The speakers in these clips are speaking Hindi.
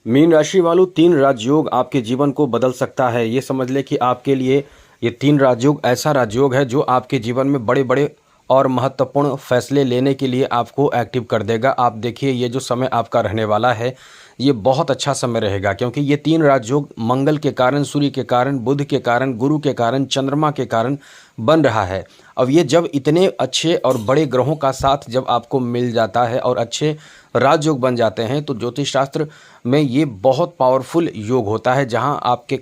मीन राशि वालों, 3 राजयोग आपके जीवन को बदल सकता है। ये समझ ले कि आपके लिए ये 3 राजयोग ऐसा राजयोग है जो आपके जीवन में बड़े बड़े और महत्वपूर्ण फैसले लेने के लिए आपको एक्टिव कर देगा। आप देखिए, ये जो समय आपका रहने वाला है ये बहुत अच्छा समय रहेगा, क्योंकि ये 3 राजयोग मंगल के कारण, सूर्य के कारण, बुध के कारण, गुरु के कारण, चंद्रमा के कारण बन रहा है। अब ये जब इतने अच्छे और बड़े ग्रहों का साथ जब आपको मिल जाता है और अच्छे राजयोग बन जाते हैं, तो ज्योतिष शास्त्र में ये बहुत पावरफुल योग होता है, जहां आपके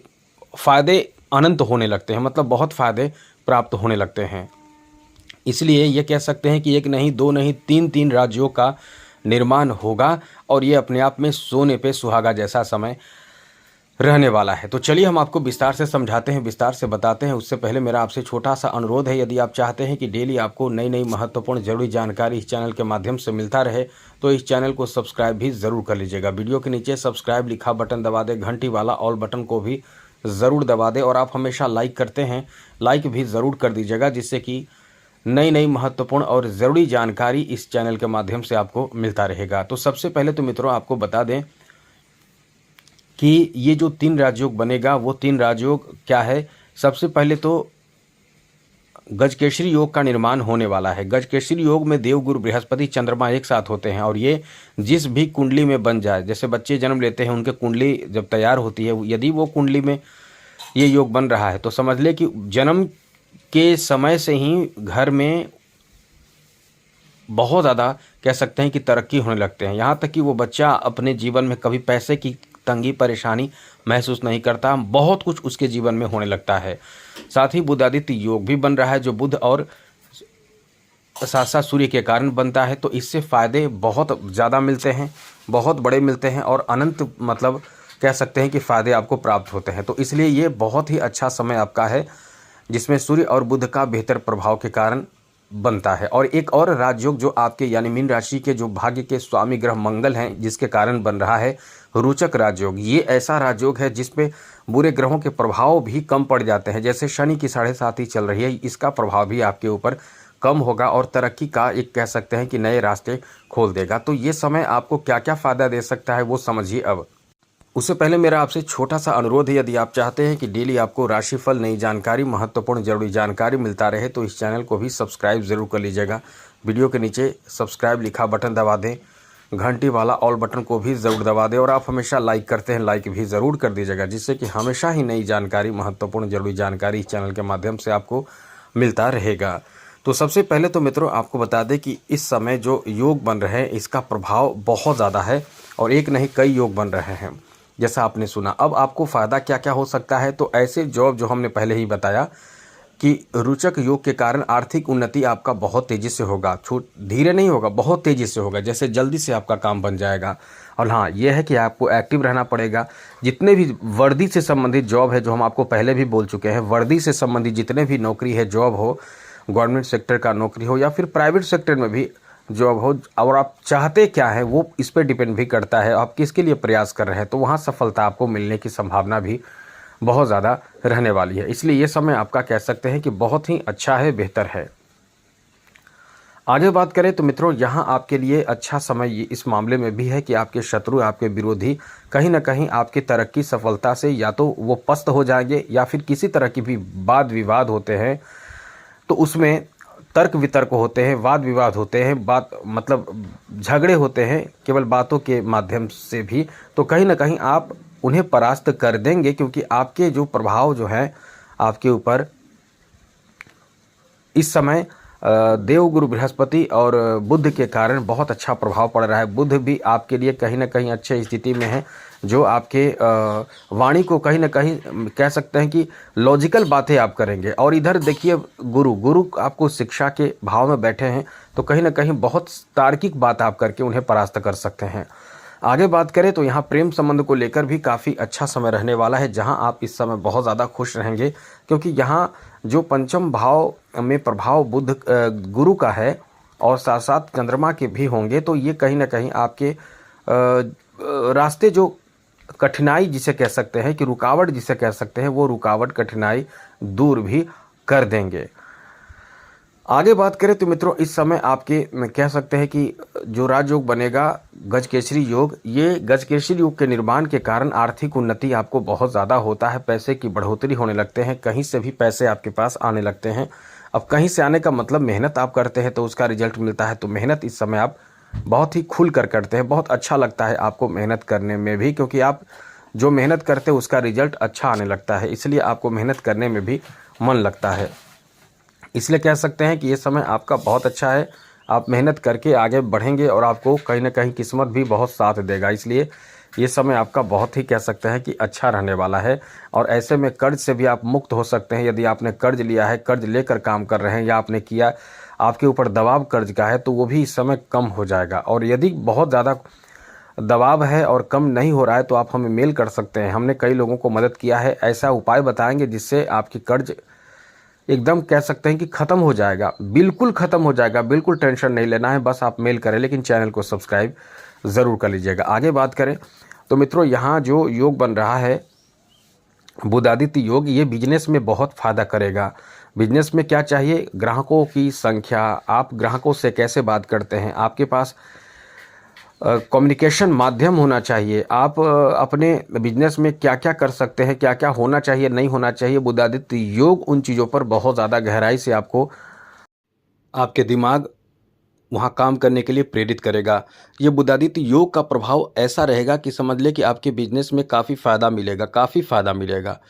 फायदे अनंत होने लगते हैं, मतलब बहुत फायदे प्राप्त होने लगते हैं। इसलिए ये कह सकते हैं कि एक नहीं, दो नहीं, तीन राजयोग का निर्माण होगा और ये अपने आप में सोने पे सुहागा जैसा समय रहने वाला है। तो चलिए हम आपको विस्तार से समझाते हैं, विस्तार से बताते हैं। उससे पहले मेरा आपसे छोटा सा अनुरोध है, यदि आप चाहते हैं कि डेली आपको नई नई महत्वपूर्ण जरूरी जानकारी इस चैनल के माध्यम से मिलता रहे, तो इस चैनल को सब्सक्राइब भी ज़रूर कर लीजिएगा। वीडियो के नीचे सब्सक्राइब लिखा बटन दबा दें, घंटी वाला ऑल बटन को भी ज़रूर दबा दें, और आप हमेशा लाइक करते हैं, लाइक भी ज़रूर कर दीजिएगा, जिससे कि नई नई महत्वपूर्ण और ज़रूरी जानकारी इस चैनल के माध्यम से आपको मिलता रहेगा। तो सबसे पहले तो मित्रों आपको बता दें कि ये जो 3 राजयोग बनेगा वो 3 राजयोग क्या है। सबसे पहले तो गजकेसरी योग का निर्माण होने वाला है। गजकेसरी योग में देवगुरु बृहस्पति चंद्रमा एक साथ होते हैं, और ये जिस भी कुंडली में बन जाए, जैसे बच्चे जन्म लेते हैं उनके कुंडली जब तैयार होती है, यदि वो कुंडली में ये योग बन रहा है तो समझ ले कि जन्म के समय से ही घर में बहुत ज़्यादा कह सकते हैं कि तरक्की होने लगते हैं। यहाँ तक कि वो बच्चा अपने जीवन में कभी पैसे की तंगी परेशानी महसूस नहीं करता, बहुत कुछ उसके जीवन में होने लगता है। साथ ही बुधादित्य योग भी बन रहा है, जो बुध और साथ साथ सूर्य के कारण बनता है। तो इससे फ़ायदे बहुत ज़्यादा मिलते हैं, बहुत बड़े मिलते हैं, और अनंत मतलब कह सकते हैं कि फ़ायदे आपको प्राप्त होते हैं। तो इसलिए ये बहुत ही अच्छा समय आपका है, जिसमें सूर्य और बुध का बेहतर प्रभाव के कारण बनता है। और एक और राजयोग जो आपके यानी मीन राशि के जो भाग्य के स्वामी ग्रह मंगल हैं, जिसके कारण बन रहा है रोचक राजयोग। ये ऐसा राजयोग है जिसपे बुरे ग्रहों के प्रभाव भी कम पड़ जाते हैं। जैसे शनि की 7.5 चल रही है, इसका प्रभाव भी आपके ऊपर कम होगा और तरक्की का एक कह सकते हैं कि नए रास्ते खोल देगा। तो ये समय आपको क्या क्या फ़ायदा दे सकता है वो समझिए। अब उससे पहले मेरा आपसे छोटा सा अनुरोध है, यदि आप चाहते हैं कि डेली आपको राशिफल, नई जानकारी, महत्वपूर्ण जरूरी जानकारी मिलता रहे, तो इस चैनल को भी सब्सक्राइब ज़रूर कर लीजिएगा। वीडियो के नीचे सब्सक्राइब लिखा बटन दबा दें, घंटी वाला ऑल बटन को भी ज़रूर दबा दें, और आप हमेशा लाइक करते हैं, लाइक भी ज़रूर कर दीजिएगा, जिससे कि हमेशा ही नई जानकारी, महत्वपूर्ण जरूरी जानकारी इस चैनल के माध्यम से आपको मिलता रहेगा। तो सबसे पहले तो मित्रों आपको बता दें कि इस समय जो योग बन रहे हैं इसका प्रभाव बहुत ज़्यादा है, और एक नहीं कई योग बन रहे हैं जैसा आपने सुना। अब आपको फ़ायदा क्या क्या हो सकता है, तो ऐसे जॉब जो हमने पहले ही बताया कि रोचक योग के कारण आर्थिक उन्नति आपका बहुत तेज़ी से होगा, धीरे नहीं होगा, बहुत तेज़ी से होगा, जैसे जल्दी से आपका काम बन जाएगा। और हाँ, यह है कि आपको एक्टिव रहना पड़ेगा। जितने भी वर्दी से संबंधित जॉब है, जो हम आपको पहले भी बोल चुके हैं, वर्दी से संबंधित जितने भी नौकरी है, जॉब हो, गवर्नमेंट सेक्टर का नौकरी हो या फिर प्राइवेट सेक्टर में भी जॉब हो, और आप चाहते क्या है वो इस पर डिपेंड भी करता है, आप किसके लिए प्रयास कर रहे हैं, तो वहाँ सफलता आपको मिलने की संभावना भी बहुत ज़्यादा रहने वाली है। इसलिए ये समय आपका कह सकते हैं कि बहुत ही अच्छा है, बेहतर है। आगे बात करें तो मित्रों, यहाँ आपके लिए अच्छा समय इस मामले में भी है कि आपके शत्रु, आपके विरोधी कहीं ना कहीं आपकी तरक्की, सफलता से या तो वो पस्त हो जाएंगे, या फिर किसी तरह की भी वाद विवाद होते हैं तो उसमें तर्क वितर्क होते हैं, वाद विवाद होते हैं, बात मतलब झगड़े होते हैं केवल बातों के माध्यम से भी, तो कहीं ना कहीं आप उन्हें परास्त कर देंगे, क्योंकि आपके जो प्रभाव जो है आपके ऊपर इस समय देवगुरु बृहस्पति और बुध के कारण बहुत अच्छा प्रभाव पड़ रहा है। बुध भी आपके लिए कहीं ना कहीं अच्छे स्थिति में है, जो आपके वाणी को कहीं ना कहीं कह सकते हैं कि लॉजिकल बातें आप करेंगे। और इधर देखिए गुरु आपको शिक्षा के भाव में बैठे हैं, तो कहीं ना कहीं बहुत तार्किक बात आप करके उन्हें परास्त कर सकते हैं। आगे बात करें तो यहाँ प्रेम संबंध को लेकर भी काफ़ी अच्छा समय रहने वाला है, जहाँ आप इस समय बहुत ज़्यादा खुश रहेंगे, क्योंकि यहाँ जो पंचम भाव में प्रभाव बुध गुरु का है और साथ साथ चंद्रमा के भी होंगे, तो ये कहीं ना कहीं आपके रास्ते जो कठिनाई जिसे कह सकते हैं कि रुकावट जिसे कह सकते हैं, वो रुकावट कठिनाई दूर भी कर देंगे। आगे बात करें तो मित्रों इस समय आपके कह सकते हैं कि जो राजयोग बनेगा गजकेसरी योग, ये गजकेसरी योग के निर्माण के कारण आर्थिक उन्नति आपको बहुत ज़्यादा होता है, पैसे की बढ़ोतरी होने लगते हैं, कहीं से भी पैसे आपके पास आने लगते हैं। अब कहीं से आने का मतलब मेहनत आप करते हैं तो उसका रिजल्ट मिलता है, तो मेहनत इस समय आप बहुत ही खुल कर करते हैं, बहुत अच्छा लगता है आपको मेहनत करने में भी, क्योंकि आप जो मेहनत करते हैं उसका रिजल्ट अच्छा आने लगता है, इसलिए आपको मेहनत करने में भी मन लगता है। इसलिए कह सकते हैं कि ये समय आपका बहुत अच्छा है, आप मेहनत करके आगे बढ़ेंगे और आपको कहीं ना कहीं किस्मत भी बहुत साथ देगा, इसलिए ये समय आपका बहुत ही कह सकते हैं कि अच्छा रहने वाला है। और ऐसे में कर्ज से भी आप मुक्त हो सकते हैं। यदि आपने कर्ज लिया है, कर्ज लेकर काम कर रहे हैं, या आपने किया, आपके ऊपर दबाव कर्ज का है, तो वो भी इस समय कम हो जाएगा। और यदि बहुत ज़्यादा दबाव है और कम नहीं हो रहा है तो आप हमें मेल कर सकते हैं, हमने कई लोगों को मदद किया है, ऐसा उपाय बताएंगे जिससे आपकी कर्ज एकदम कह सकते हैं कि ख़त्म हो जाएगा, बिल्कुल ख़त्म हो जाएगा। बिल्कुल टेंशन नहीं लेना है, बस आप मेल करें, लेकिन चैनल को सब्सक्राइब ज़रूर कर लीजिएगा। आगे बात करें तो मित्रों यहाँ जो योग बन रहा है बुधादित्य योग, ये बिजनेस में बहुत फ़ायदा करेगा। बिजनेस में क्या चाहिए, ग्राहकों की संख्या, आप ग्राहकों से कैसे बात करते हैं, आपके पास कम्युनिकेशन माध्यम होना चाहिए, आप अपने बिजनेस में क्या क्या कर सकते हैं, क्या क्या होना चाहिए, नहीं होना चाहिए। बुधादित्य योग उन चीज़ों पर बहुत ज़्यादा गहराई से आपको आपके दिमाग वहाँ काम करने के लिए प्रेरित करेगा। ये बुधादित्य योग का प्रभाव ऐसा रहेगा कि समझ ले कि आपके बिजनेस में काफ़ी फ़ायदा मिलेगा, काफ़ी फ़ायदा मिलेगा।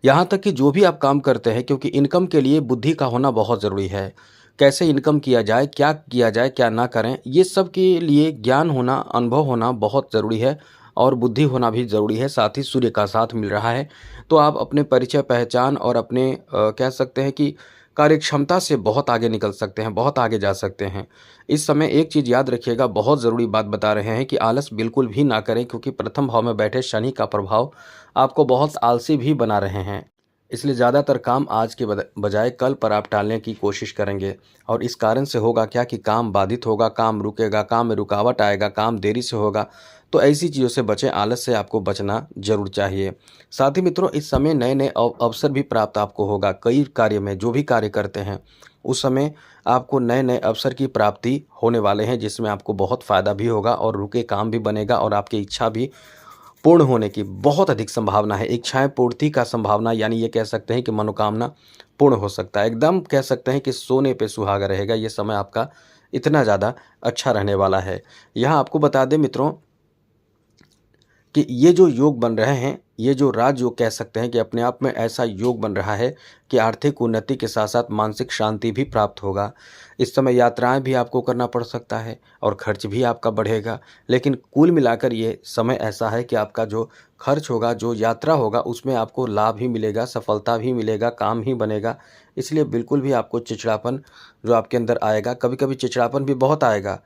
यहाँ तक कि जो भी आप काम करते हैं, क्योंकि इनकम के लिए बुद्धि का होना बहुत ज़रूरी है। कैसे इनकम किया जाए, क्या किया जाए, क्या ना करें, ये सब के लिए ज्ञान होना, अनुभव होना बहुत ज़रूरी है और बुद्धि होना भी ज़रूरी है। साथ ही सूर्य का साथ मिल रहा है, तो आप अपने परिचय, पहचान और अपने कह सकते हैं कि कार्यक्षमता से बहुत आगे निकल सकते हैं, बहुत आगे जा सकते हैं। इस समय एक चीज़ याद रखिएगा, बहुत ज़रूरी बात बता रहे हैं कि आलस बिल्कुल भी ना करें, क्योंकि प्रथम भाव में बैठे शनि का प्रभाव आपको बहुत आलसी भी बना रहे हैं। इसलिए ज़्यादातर काम आज के बजाय कल पर आप टालने की कोशिश करेंगे, और इस कारण से होगा क्या कि काम बाधित होगा, काम रुकेगा, काम में रुकावट आएगा, काम देरी से होगा। तो ऐसी चीज़ों से बचें, आलस से आपको बचना जरूर चाहिए। साथ ही मित्रों इस समय नए नए अवसर भी प्राप्त आपको होगा। कई कार्य में जो भी कार्य करते हैं उस समय आपको नए नए अवसर की प्राप्ति होने वाले हैं, जिसमें आपको बहुत फ़ायदा भी होगा और रुके काम भी बनेगा और आपकी इच्छा भी पूर्ण होने की बहुत अधिक संभावना है। इच्छाएं पूर्ति का संभावना, यानी ये कह सकते हैं कि मनोकामना पूर्ण हो सकता है। एकदम कह सकते हैं कि सोने पे सुहागा रहेगा। ये समय आपका इतना ज़्यादा अच्छा रहने वाला है। यहाँ आपको बता दें मित्रों कि ये जो योग बन रहे हैं, ये जो राजयोग कह सकते हैं कि अपने आप में ऐसा योग बन रहा है कि आर्थिक उन्नति के साथ साथ मानसिक शांति भी प्राप्त होगा। इस समय यात्राएं भी आपको करना पड़ सकता है और खर्च भी आपका बढ़ेगा, लेकिन कुल मिलाकर ये समय ऐसा है कि आपका जो खर्च होगा, जो यात्रा होगा, उसमें आपको लाभ ही मिलेगा, सफलता भी मिलेगा, काम ही बनेगा। इसलिए बिल्कुल भी आपको चिड़चिड़ापन जो आपके अंदर आएगा, कभी कभी चिड़चिड़ापन भी बहुत आएगा,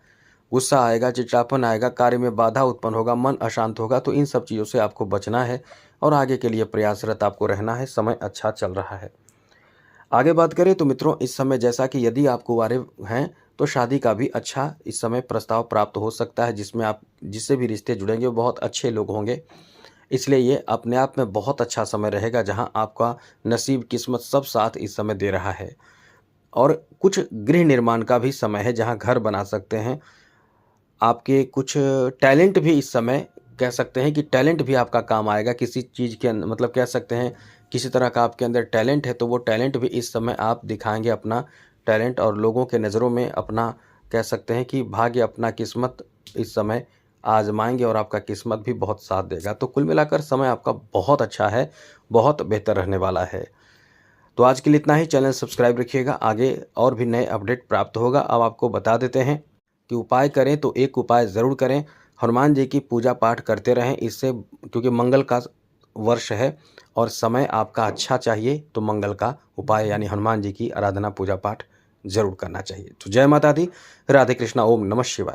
गुस्सा आएगा, चिड़चिड़ापन आएगा, कार्य में बाधा उत्पन्न होगा, मन अशांत होगा, तो इन सब चीज़ों से आपको बचना है और आगे के लिए प्रयासरत आपको रहना है। समय अच्छा चल रहा है। आगे बात करें तो मित्रों इस समय जैसा कि यदि आप कुंवारे हैं तो शादी का भी अच्छा इस समय प्रस्ताव प्राप्त हो सकता है, जिसमें आप जिससे भी रिश्ते जुड़ेंगे वो बहुत अच्छे लोग होंगे। इसलिए ये अपने आप में बहुत अच्छा समय रहेगा, जहां आपका नसीब, किस्मत सब साथ इस समय दे रहा है। और कुछ गृह निर्माण का भी समय है, जहां घर बना सकते हैं। आपके कुछ टैलेंट भी इस समय कह सकते हैं कि टैलेंट भी आपका काम आएगा किसी चीज़ के मतलब कह सकते हैं किसी तरह का आपके अंदर टैलेंट है, तो वो टैलेंट भी इस समय आप दिखाएंगे अपना टैलेंट, और लोगों के नज़रों में अपना कह सकते हैं कि भाग्य, अपना किस्मत इस समय आजमाएंगे और आपका किस्मत भी बहुत साथ देगा। तो कुल मिलाकर समय आपका बहुत अच्छा है, बहुत बेहतर रहने वाला है। तो आज के लिए इतना ही। चैनल सब्सक्राइब रखिएगा, आगे और भी नए अपडेट प्राप्त होगा। अब आपको बता देते हैं कि उपाय करें तो एक उपाय ज़रूर करें, हनुमान जी की पूजा पाठ करते रहें, इससे क्योंकि मंगल का वर्ष है और समय आपका अच्छा चाहिए, तो मंगल का उपाय यानी हनुमान जी की आराधना, पूजा पाठ जरूर करना चाहिए। तो जय माता दी, राधे कृष्णा, ओम नमः शिवाय।